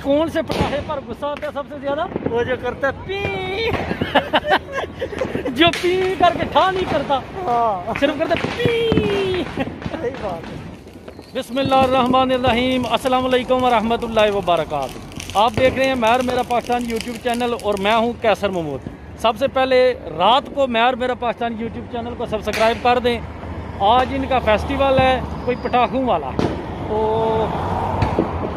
कौन से पटाखे पर गुस्सा आता है सबसे ज्यादा? वो जो करता है पी जो पी करके ठा नहीं करता, हाँ सिर्फ करता पी। सही बात है। बिस्मिल्लाहिर्रहमानिर्रहीम, अस्सलाम वालेकुम वरहमतुल्लाहि वबरकातुहू। आप देख रहे हैं मैर मेरा पाकिस्तान यूट्यूब चैनल और मैं हूं कैसर महमूद। सबसे पहले रात को मैर मेरा पाकिस्तान यूट्यूब चैनल को सब्सक्राइब कर दें। आज इनका फेस्टिवल है कोई पटाखों वाला, तो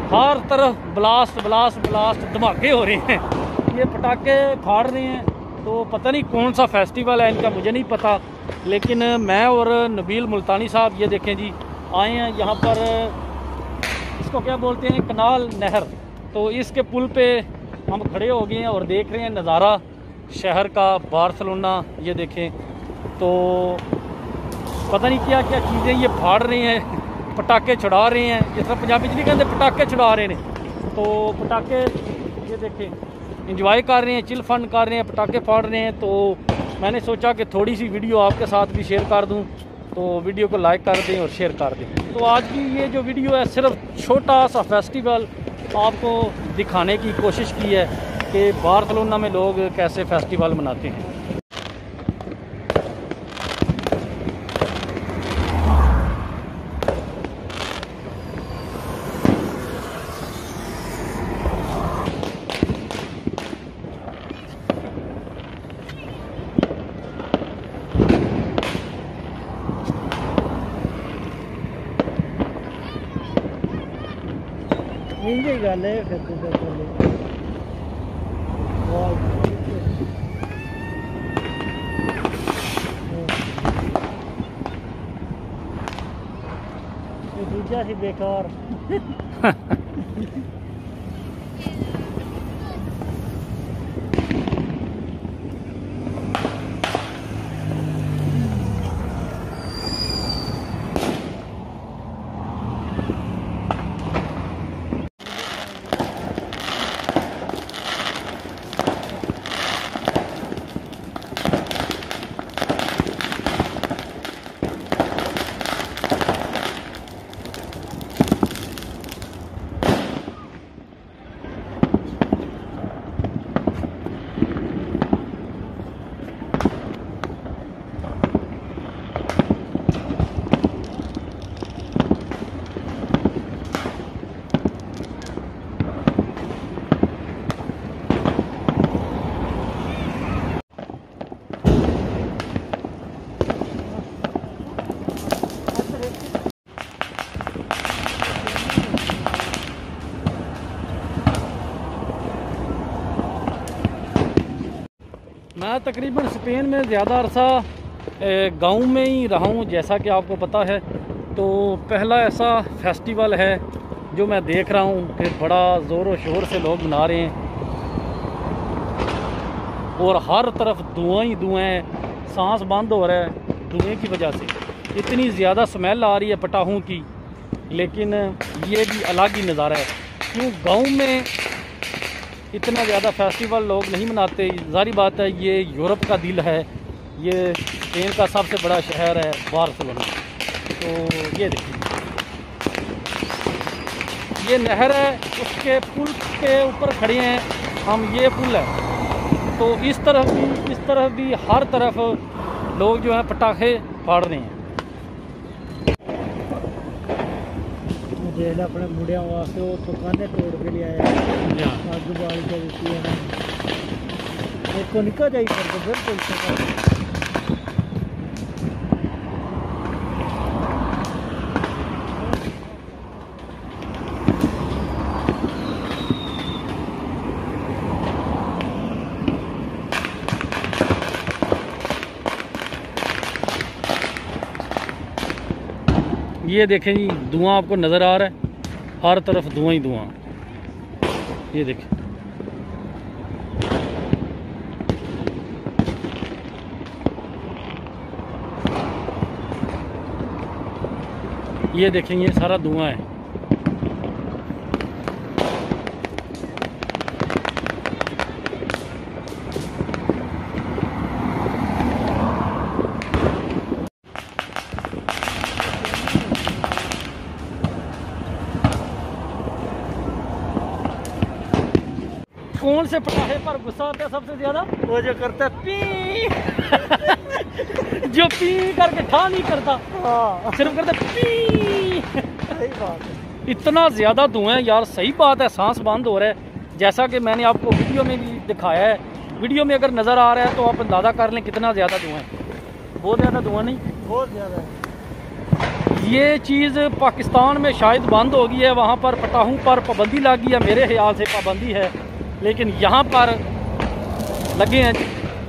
हर तरफ ब्लास्ट ब्लास्ट ब्लास्ट धमाके हो रहे हैं, ये पटाखे फाड़ रहे हैं। तो पता नहीं कौन सा फेस्टिवल है इनका, मुझे नहीं पता, लेकिन मैं और नबील मुल्तानी साहब ये देखें जी आए हैं यहाँ पर, इसको क्या बोलते हैं, कनाल नहर। तो इसके पुल पे हम खड़े हो गए हैं और देख रहे हैं नज़ारा शहर का, बार्सिलोना। ये देखें तो पता नहीं क्या क्या चीज़ें ये फाड़ रहे हैं, पटाखे छुड़ा रहे हैं, जिस तरह पंजाबी नहीं कहते पटाखे छुड़ा रहे हैं। तो पटाखे ये देखें इंजॉय कर रहे हैं, चिल फन कर रहे हैं, पटाखे फाड़ रहे हैं। तो मैंने सोचा कि थोड़ी सी वीडियो आपके साथ भी शेयर कर दूं, तो वीडियो को लाइक कर दें और शेयर कर दें। तो आज की ये जो वीडियो है सिर्फ छोटा सा फेस्टिवल आपको दिखाने की कोशिश की है कि बार्सिलोना में लोग कैसे फेस्टिवल मनाते हैं। इंजी गल है फिर तू कर ले दूजा सी बेकार। मैं तकरीबन स्पेन में ज़्यादा अरसा गांव में ही रहा हूँ, जैसा कि आपको पता है। तो पहला ऐसा फेस्टिवल है जो मैं देख रहा हूँ कि बड़ा ज़ोर शोर से लोग मना रहे हैं और हर तरफ धुआं ही धुआं है, सांस बंद हो रहा है धुएं की वजह से। इतनी ज़्यादा स्मेल आ रही है पटाखों की, लेकिन ये भी अलग ही नज़ारा है। क्यों गाँव में इतना ज़्यादा फेस्टिवल लोग नहीं मनाते, जारी बात है ये यूरोप का दिल है, ये स्पेन का सबसे बड़ा शहर है बार्सिलोना। तो ये देखिए ये नहर है, उसके पुल के ऊपर खड़े हैं हम, ये पुल है। तो इस तरफ भी हर तरफ लोग जो हैं पटाखे फाड़ रहे हैं। जेल अपने मुंडिया वास्ते वो दुकानें तोड़ के लिए आया, आग बाल के देती है ना, एक को निकल जाए करके बिल्कुल। ये देखें जी धुआं आपको नज़र आ रहा है, हर तरफ धुआं ही धुआं। ये देखें ये देखें ये सारा धुआं है। कौन से पटाखे पर गुस्सा आता है सबसे ज्यादा? वो जो करता है पी जो पी करके ठा नहीं करता, हाँ सिर्फ करता पी। सही बात है। इतना ज्यादा धुआं है यार, सही बात है, सांस बंद हो रहा है। जैसा कि मैंने आपको वीडियो में भी दिखाया है, वीडियो में अगर नज़र आ रहा है तो आप अंदाज़ा कर लें कितना ज़्यादा धुआं है। बहुत ज़्यादा धुआं नहीं, बहुत ज़्यादा है। ये चीज़ पाकिस्तान में शायद बंद हो गई है, वहाँ पर पटाखों पर पाबंदी लगी है, मेरे ख्याल से पाबंदी है, लेकिन यहाँ पर लगे हैं।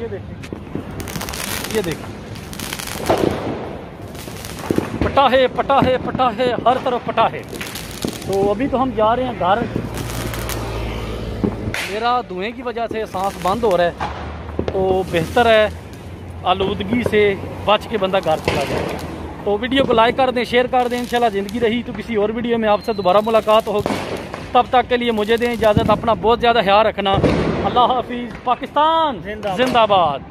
ये देखें, ये देखें, पटाखे पटाखे पटाखे, हर तरफ पटाखे। तो अभी तो हम जा रहे हैं घर। मेरा धुएं की वजह से सांस बंद हो रहा है, तो बेहतर है आलूदगी से बच के बंदा घर चला जाए। तो वीडियो को लाइक कर दें, शेयर कर दें। इंशाल्लाह ज़िंदगी रही तो किसी और वीडियो में आपसे दोबारा मुलाकात होगी। तब तक के लिए मुझे दें इजाज़त। अपना बहुत ज़्यादा ख्याल रखना। अल्लाह हाफिज़। पाकिस्तान जिंदाबाद।